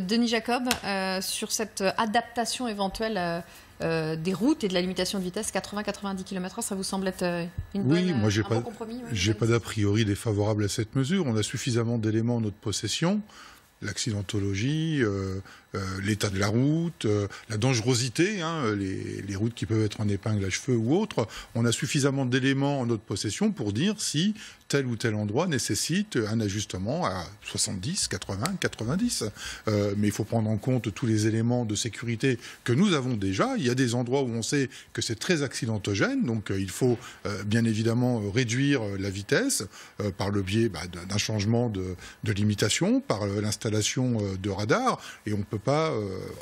Denis Jacob, sur cette adaptation éventuelle des routes et de la limitation de vitesse 80-90 km/h, ça vous semble être une bonne, moi, un bon compromis? J'ai pas d'a priori défavorable à cette mesure. On a suffisamment d'éléments en notre possession. L'accidentologie, l'état de la route, la dangerosité, les routes qui peuvent être en épingle à cheveux ou autres. On a suffisamment d'éléments en notre possession pour dire si tel ou tel endroit nécessite un ajustement à 70, 80, 90. Mais il faut prendre en compte tous les éléments de sécurité que nous avons déjà. Il y a des endroits où on sait que c'est très accidentogène, donc il faut bien évidemment réduire la vitesse par le biais d'un changement de limitation, par l'installation de radars. Et on ne peut pas,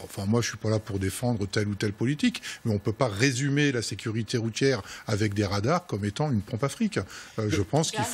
enfin moi je suis pas là pour défendre telle ou telle politique, mais on ne peut pas résumer la sécurité routière avec des radars comme étant une pompe à fric. Je pense qu'il faut...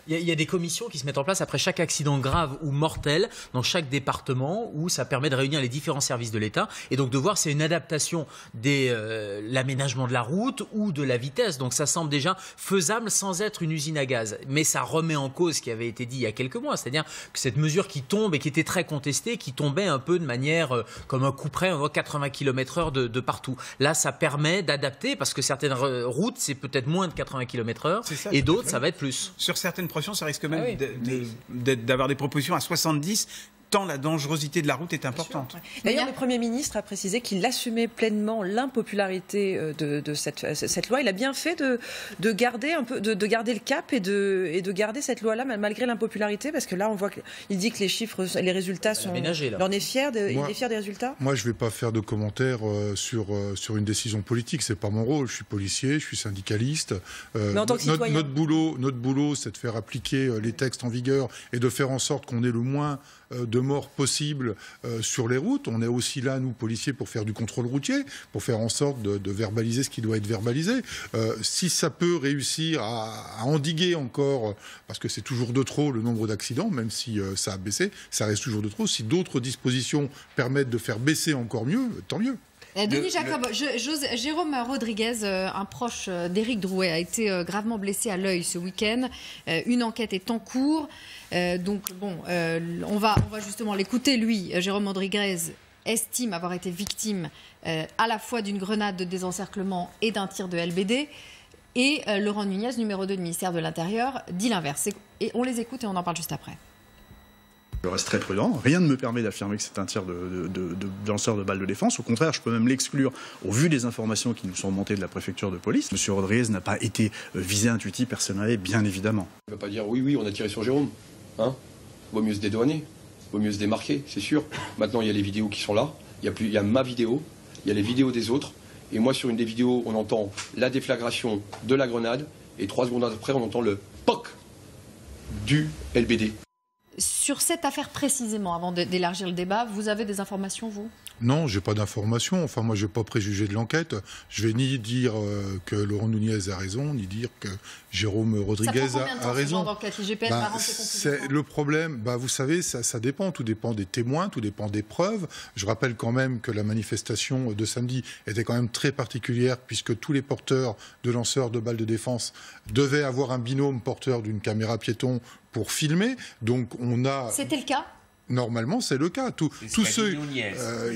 Il y a des commissions qui se mettent en place après chaque accident grave ou mortel dans chaque département où ça permet de réunir les différents services de l'État et donc de voir si c'est une adaptation de l'aménagement de la route ou de la vitesse. Donc ça semble déjà faisable sans être une usine à gaz. Mais ça remet en cause ce qui avait été dit il y a quelques mois, c'est-à-dire que cette mesure qui tombe et qui était très contestée, qui tombait un peu de manière comme un coup près, on voit 80 km/h de partout. Là, ça permet d'adapter parce que certaines routes, c'est peut-être moins de 80 km/h et d'autres, ça va être plus. Sur certaines ça risque même d'avoir des propositions à 70, tant la dangerosité de la route est importante. D'ailleurs, le Premier ministre a précisé qu'il assumait pleinement l'impopularité de cette loi. Il a bien fait de garder un peu, de garder le cap et de garder cette loi-là malgré l'impopularité, parce que là, on voit qu'il dit que les chiffres, les résultats sont... Il en est fier, il est fier des résultats. Moi, je ne vais pas faire de commentaires sur une décision politique. C'est pas mon rôle. Je suis policier, je suis syndicaliste. Mais en tant que citoyen... Notre boulot, c'est de faire appliquer les textes en vigueur et de faire en sorte qu'on ait le moins de morts possibles sur les routes. On est aussi là, nous, policiers, pour faire du contrôle routier, pour faire en sorte de verbaliser ce qui doit être verbalisé. Si ça peut réussir à endiguer encore, parce que c'est toujours de trop le nombre d'accidents, même si ça a baissé, ça reste toujours de trop. Si d'autres dispositions permettent de faire baisser encore mieux, tant mieux. Denis Jacob, Jérôme Rodriguez, un proche d'Éric Drouet, a été gravement blessé à l'œil ce week-end. Une enquête est en cours. On va justement l'écouter. Lui, Jérôme Rodriguez, estime avoir été victime à la fois d'une grenade de désencerclement et d'un tir de LBD. Et Laurent Nunez, numéro 2 du ministère de l'Intérieur, dit l'inverse. Et on les écoute et on en parle juste après. Je reste très prudent. Rien ne me permet d'affirmer que c'est un tir de lanceur de balles de défense. Au contraire, je peux même l'exclure au vu des informations qui nous sont remontées de la préfecture de police. Monsieur Rodriguez n'a pas été visé intuitif personnel, bien évidemment. On ne va pas dire oui, on a tiré sur Jérôme. Vaut mieux se dédouaner, vaut mieux se démarquer, c'est sûr. Maintenant, il y a les vidéos qui sont là. Il y a ma vidéo, il y a les vidéos des autres. Et moi, sur une des vidéos, on entend la déflagration de la grenade. Et 3 secondes après, on entend le POC du LBD. Sur cette affaire précisément, avant d'élargir le débat, vous avez des informations, vous ? Non, j'ai pas d'informations. Enfin, moi, je vais pas préjuger de l'enquête. Je vais ni dire que Laurent Nunez a raison, ni dire que Jérôme Rodriguez a raison. Le problème, vous savez, ça dépend. Tout dépend des témoins, tout dépend des preuves. Je rappelle quand même que la manifestation de samedi était quand même très particulière, puisque tous les porteurs de lanceurs de balles de défense devaient avoir un binôme porteur d'une caméra piéton pour filmer. Donc on a... C'était le cas ? Normalement, c'est le cas. Tous ceux,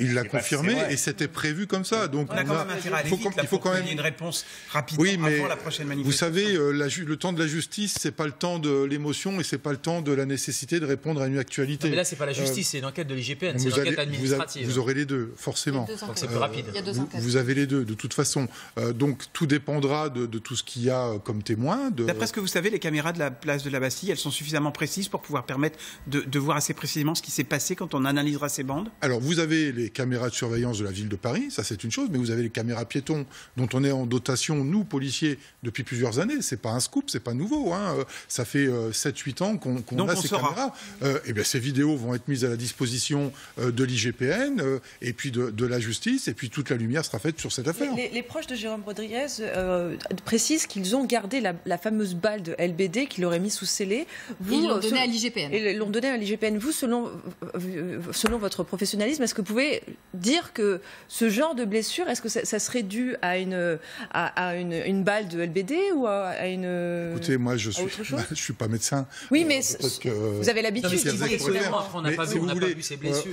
il l'a confirmé et c'était prévu comme ça. Donc, on a quand même intérêt à aller vite, il faut quand même une réponse rapide avant la prochaine manifestation. Vous savez, le temps de la justice, c'est pas le temps de l'émotion et c'est pas le temps de la nécessité de répondre à une actualité. Non, mais là, c'est pas la justice, c'est une enquête de l'IGPN, c'est une enquête administrative. Vous aurez les deux, forcément. Donc c'est plus rapide. Vous avez les deux, de toute façon. Donc tout dépendra de tout ce qu'il y a comme témoin. D'après ce que vous savez, les caméras de la place de la Bastille, elles sont suffisamment précises pour pouvoir permettre de voir assez précisément ce qui s'est passé quand on analysera ces bandes? Alors, vous avez les caméras de surveillance de la ville de Paris, ça c'est une chose, mais vous avez les caméras piétons dont on est en dotation, nous, policiers, depuis plusieurs années. C'est pas un scoop, c'est pas nouveau. Ça fait 7-8 ans qu'on a ces caméras. Et bien, ces vidéos vont être mises à la disposition de l'IGPN et puis de la justice, et puis toute la lumière sera faite sur cette affaire. Les proches de Jérôme Rodriguez précisent qu'ils ont gardé la fameuse balle de LBD qu'ils auraient mis sous scellé. Ils l'ont donnée à l'IGPN. Ils l'ont donnée à l'IGPN. Vous, selon selon votre professionnalisme, est-ce que vous pouvez dire que ce genre de blessure, est-ce que ça serait dû à une balle de LBD ou à une... Écoutez, moi, je suis pas médecin. Oui, mais vous avez l'habitude. On n'a pas vu ces blessures.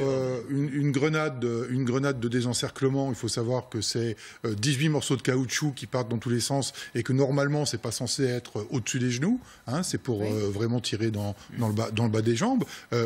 Une grenade de désencerclement, il faut savoir que c'est 18 morceaux de caoutchouc qui partent dans tous les sens et que normalement, c'est pas censé être au-dessus des genoux. Hein, c'est pour vraiment tirer dans le bas des jambes.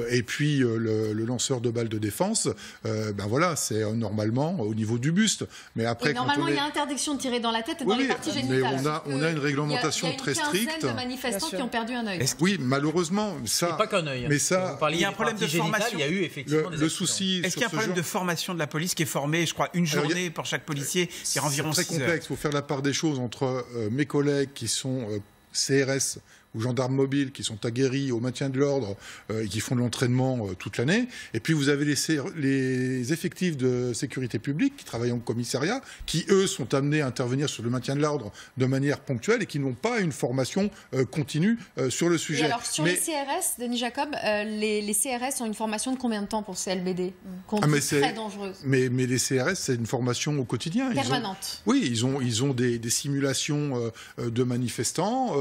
Et puis, le lanceur de balles de défense, voilà, c'est normalement au niveau du buste. Mais après, normalement, il y a interdiction de tirer dans la tête et dans les parties génitales. Mais on a une réglementation très stricte. Il y a une quinzaine de manifestants qui ont perdu un œil. Oui, malheureusement, ça. Pas qu'un œil. Mais ça, il y a un problème de formation. Il y a eu effectivement le souci. Est-ce qu'il y a un problème de formation de la police qui est formée, je crois, une journée pour chaque policier, qui est environ 6 heures. C'est très complexe. Il faut faire la part des choses entre mes collègues qui sont CRS ou gendarmes mobiles qui sont aguerris au maintien de l'ordre et qui font de l'entraînement toute l'année. Et puis vous avez les effectifs de sécurité publique qui travaillent en commissariat, qui eux sont amenés à intervenir sur le maintien de l'ordre de manière ponctuelle et qui n'ont pas une formation continue sur le sujet. Et alors sur les CRS, Denis Jacob, les CRS ont une formation de combien de temps pour ces LBD très dangereuse. Mais les CRS, c'est une formation au quotidien. Permanente. Ils ont des simulations de manifestants,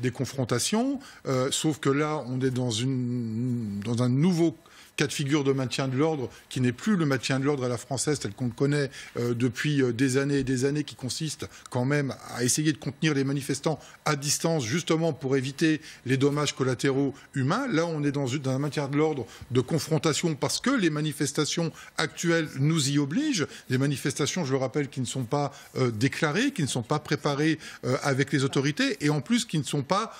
des confrontations. Sauf que là, on est dans un nouveau cas de figure de maintien de l'ordre qui n'est plus le maintien de l'ordre à la française tel qu'on le connaît depuis des années et des années, qui consiste quand même à essayer de contenir les manifestants à distance justement pour éviter les dommages collatéraux humains. Là, on est dans un maintien de l'ordre de confrontation parce que les manifestations actuelles nous y obligent. Des manifestations, je le rappelle, qui ne sont pas déclarées, qui ne sont pas préparées avec les autorités et en plus qui ne sont pas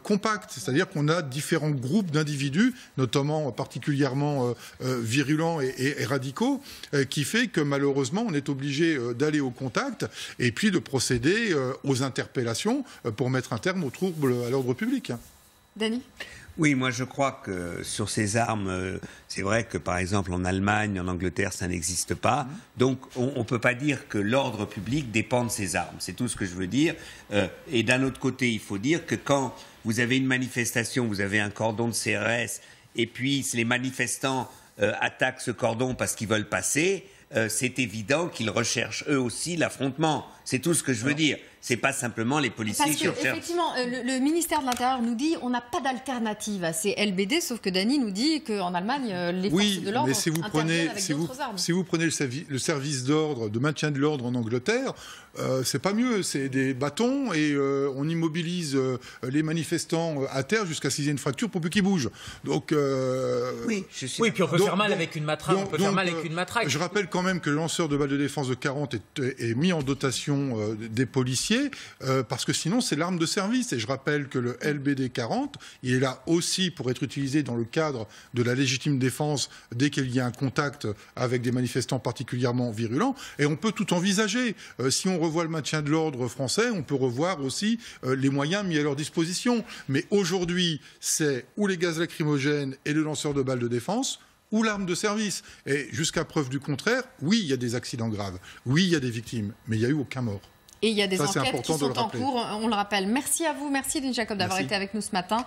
compactes. C'est-à-dire qu'on a différents groupes d'individus, notamment particulièrement virulents et radicaux, qui fait que malheureusement on est obligé d'aller au contact et puis de procéder aux interpellations pour mettre un terme aux troubles à l'ordre public. Dany ? Oui, moi je crois que sur ces armes, c'est vrai que par exemple en Allemagne, en Angleterre, ça n'existe pas. Donc on ne peut pas dire que l'ordre public dépend de ces armes. C'est tout ce que je veux dire. Et d'un autre côté, il faut dire que quand vous avez une manifestation, vous avez un cordon de CRS, et puis les manifestants attaquent ce cordon parce qu'ils veulent passer, c'est évident qu'ils recherchent eux aussi l'affrontement. C'est tout ce que je veux dire. C'est pas simplement les policiers qui recherchent. Effectivement, le ministère de l'Intérieur nous dit on n'a pas d'alternative à ces LBD, sauf que Dany nous dit qu'en Allemagne, les forces de l'ordre interviennent avec d'autres armes. Si vous prenez le service d'ordre, de maintien de l'ordre en Angleterre, c'est pas mieux. C'est des bâtons et on immobilise les manifestants à terre jusqu'à ce qu'ils aient une fracture pour plus qu'ils bougent. Donc, oui, puis on peut faire mal avec une matraque. Je rappelle quand même que le lanceur de balles de défense de 40 est mis en dotation des policiers parce que sinon c'est l'arme de service. Et je rappelle que le LBD 40, il est là aussi pour être utilisé dans le cadre de la légitime défense dès qu'il y a un contact avec des manifestants particulièrement virulents. Et on peut tout envisager. Si on revoit le maintien de l'ordre français, on peut revoir aussi les moyens mis à leur disposition. Mais aujourd'hui, c'est ou les gaz lacrymogènes et le lanceur de balles de défense, ou l'arme de service. Et jusqu'à preuve du contraire, oui, il y a des accidents graves, oui, il y a des victimes, mais il n'y a eu aucun mort. Et il y a des enquêtes qui sont en cours, on le rappelle. Merci à vous, merci Denis Jacob d'avoir été avec nous ce matin.